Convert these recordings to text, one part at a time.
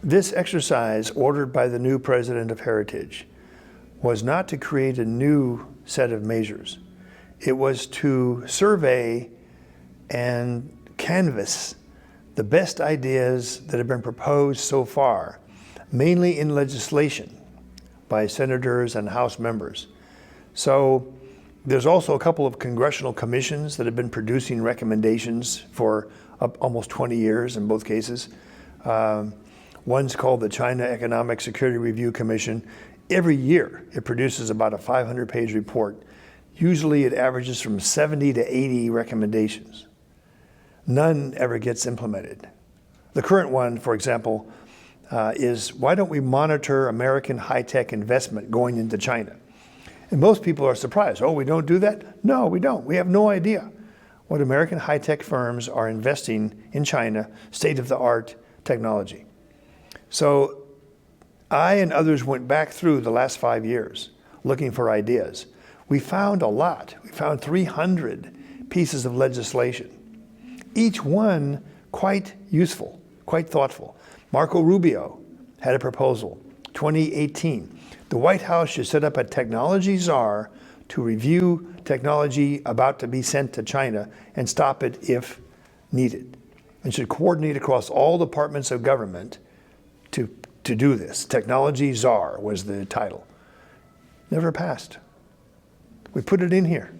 This exercise, ordered by the new president of Heritage, was not to create a new set of measures. It was to survey and canvass the best ideas that have been proposed so far, mainly in legislation by senators and House members. So there's also a couple of congressional commissions that have been producing recommendations for almost 20 years in both cases. One's called the China Economic Security Review Commission. Every year it produces about a 500-page report. Usually it averages from 70 to 80 recommendations. None ever gets implemented. The current one, for example, is why don't we monitor American high-tech investment going into China? And most people are surprised. Oh, we don't do that? No, we don't. We have no idea what American high-tech firms are investing in China, state-of-the-art technology. So I and others went back through the last 5 years looking for ideas. We found a lot. We found 300 pieces of legislation, each one quite useful, quite thoughtful. Marco Rubio had a proposal, 2018. The White House should set up a technology czar to review technology about to be sent to China and stop it if needed, and should coordinate across all departments of government to do this. Technology czar was the title. Never passed. We put it in here.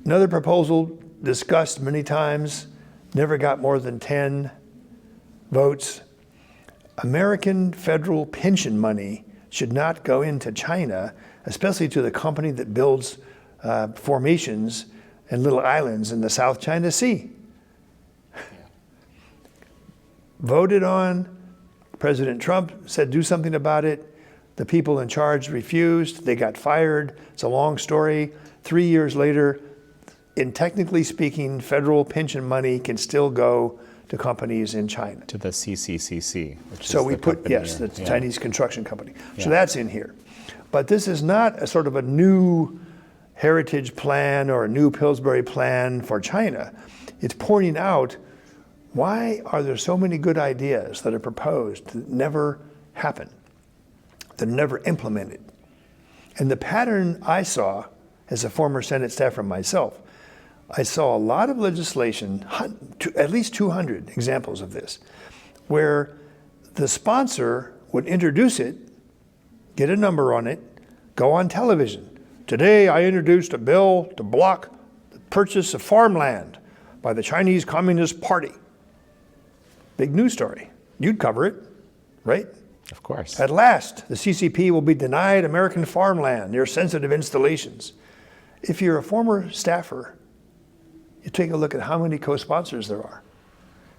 Another proposal discussed many times, never got more than 10 votes. American federal pension money should not go into China, especially to the company that builds formations and little islands in the South China Sea. Voted on. President Trump said do something about it. The people in charge refused. They got fired. It's a long story. 3 years later, in technically speaking, federal pension money can still go to companies in China. To the CCCC, which so is we the put, company, yes, the Chinese construction company. Yeah. So that's in here. But this is not a sort of a new heritage plan or a new Pillsbury plan for China. It's pointing out, why are there so many good ideas that are proposed that never happen, that are never implemented? And the pattern I saw as a former Senate staffer myself, I saw a lot of legislation, at least 200 examples of this, where the sponsor would introduce it, get a number on it, go on television. Today I introduced a bill to block the purchase of farmland by the Chinese Communist Party. Big news story. You'd cover it, right? Of course. At last, the CCP will be denied American farmland near sensitive installations. If you're a former staffer, you take a look at how many co-sponsors there are.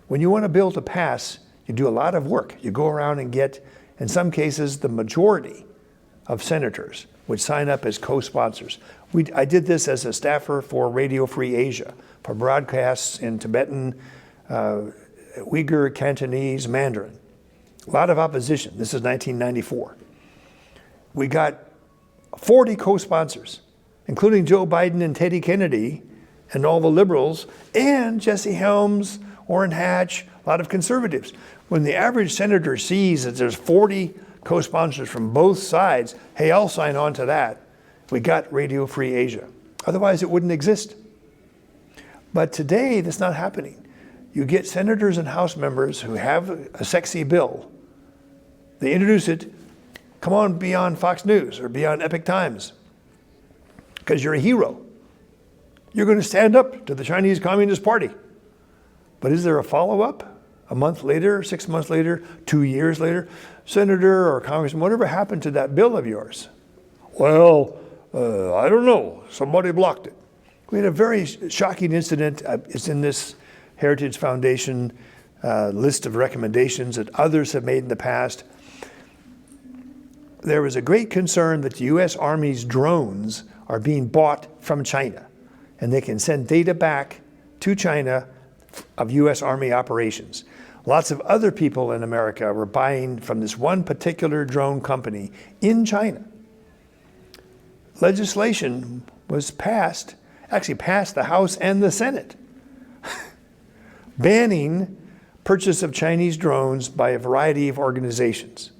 When you want a bill to pass, you do a lot of work. You go around and get, in some cases, the majority of senators would sign up as co-sponsors. I did this as a staffer for Radio Free Asia, for broadcasts in Tibetan, Uyghur, Cantonese, Mandarin. A lot of opposition. This is 1994. We got 40 co-sponsors, including Joe Biden and Teddy Kennedy and all the liberals, and Jesse Helms, Orrin Hatch, a lot of conservatives. When the average senator sees that there's 40 co-sponsors from both sides, hey, I'll sign on to that. We got Radio Free Asia. Otherwise, it wouldn't exist. But today, that's not happening. You get senators and House members who have a sexy bill. They introduce it. Come on, be on Fox News or be on Epoch Times, because you're a hero. You're going to stand up to the Chinese Communist Party. But is there a follow-up? A month later, 6 months later, 2 years later? Senator or Congressman, whatever happened to that bill of yours? Well, I don't know. Somebody blocked it. We had a very shocking incident. It's in this Heritage Foundation list of recommendations that others have made in the past. There was a great concern that the U.S. Army's drones are being bought from China, and they can send data back to China of U.S. Army operations. Lots of other people in America were buying from this one particular drone company in China. Legislation was passed, actually passed the House and the Senate, banning purchase of Chinese drones by a variety of organizations.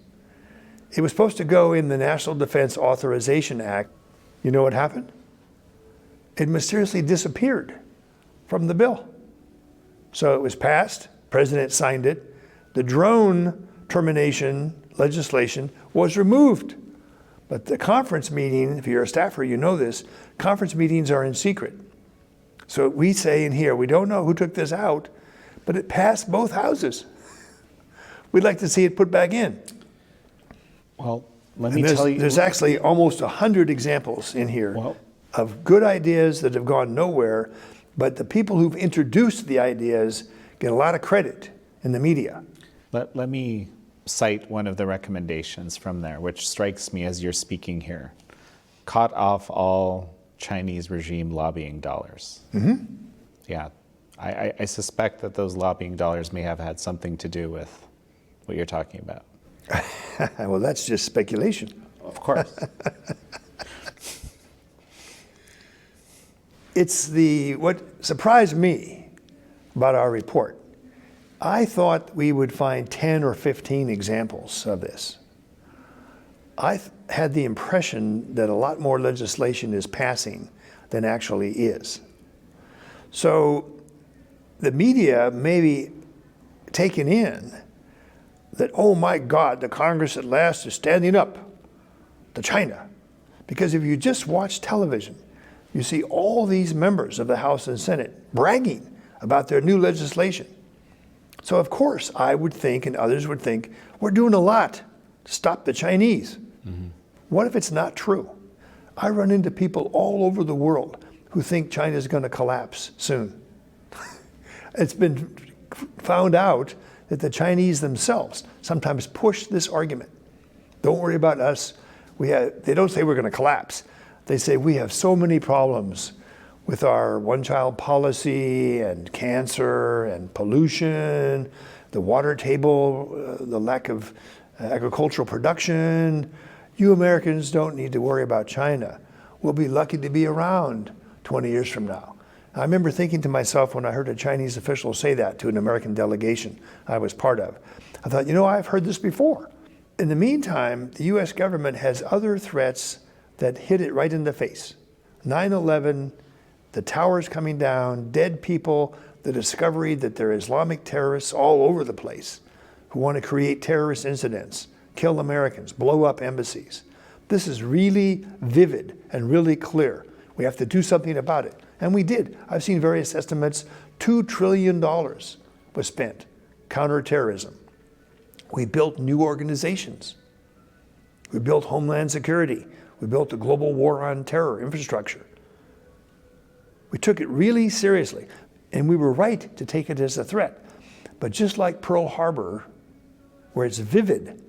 It was supposed to go in the National Defense Authorization Act. You know what happened? It mysteriously disappeared from the bill. So it was passed, President signed it. The drone termination legislation was removed. But the conference meeting, if you're a staffer, you know this, conference meetings are in secret. So we say in here, we don't know who took this out, but it passed both houses. We'd like to see it put back in. Well, let me tell you. There's actually almost 100 examples in here of good ideas that have gone nowhere, but the people who've introduced the ideas get a lot of credit in the media. Let me cite one of the recommendations from there, which strikes me as you're speaking here. Cut off all Chinese regime lobbying dollars. Mm-hmm. Yeah, I suspect that those lobbying dollars may have had something to do with what you're talking about. Well, that's just speculation. Of course. What surprised me about our report, I thought we would find 10 or 15 examples of this. I had the impression that a lot more legislation is passing than actually is. So the media may be taken in that, oh my God, the Congress at last is standing up to China. Because if you just watch television, you see all these members of the House and Senate bragging about their new legislation. So of course I would think, and others would think, we're doing a lot to stop the Chinese. Mm-hmm. What if it's not true? I run into people all over the world who think China's going to collapse soon. It's been found out that the Chinese themselves sometimes push this argument. Don't worry about us. They don't say we're going to collapse. They say we have so many problems with our one-child policy and cancer and pollution, the water table, the lack of agricultural production. You Americans don't need to worry about China. We'll be lucky to be around 20 years from now. I remember thinking to myself when I heard a Chinese official say that to an American delegation I was part of. I thought, I've heard this before. In the meantime, the US government has other threats that hit it right in the face. 9/11, the towers coming down, dead people, the discovery that there are Islamic terrorists all over the place who want to create terrorist incidents, kill Americans, blow up embassies. This is really vivid and really clear. We have to do something about it. And we did. I've seen various estimates. $2 trillion was spent counterterrorism. We built new organizations. We built Homeland Security. We built the global war on terror infrastructure. We took it really seriously, and we were right to take it as a threat. But just like Pearl Harbor, where it's vivid,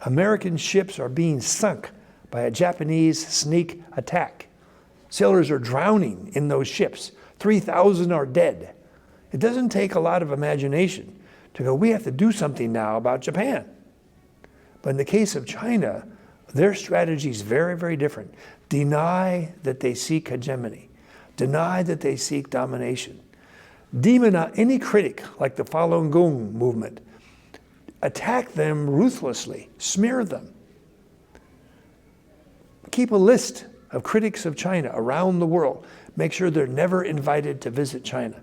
American ships are being sunk by a Japanese sneak attack. Sailors are drowning in those ships. 3,000 are dead. It doesn't take a lot of imagination to go, we have to do something now about Japan. But in the case of China, their strategy is very, very different. Deny that they seek hegemony. Deny that they seek domination. Demonize any critic like the Falun Gong movement. Attack them ruthlessly. Smear them. Keep a list of critics of China around the world. Make sure they're never invited to visit China.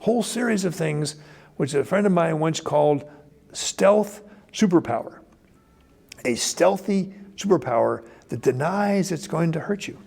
Whole series of things which a friend of mine once called stealth superpower. A stealthy superpower that denies it's going to hurt you.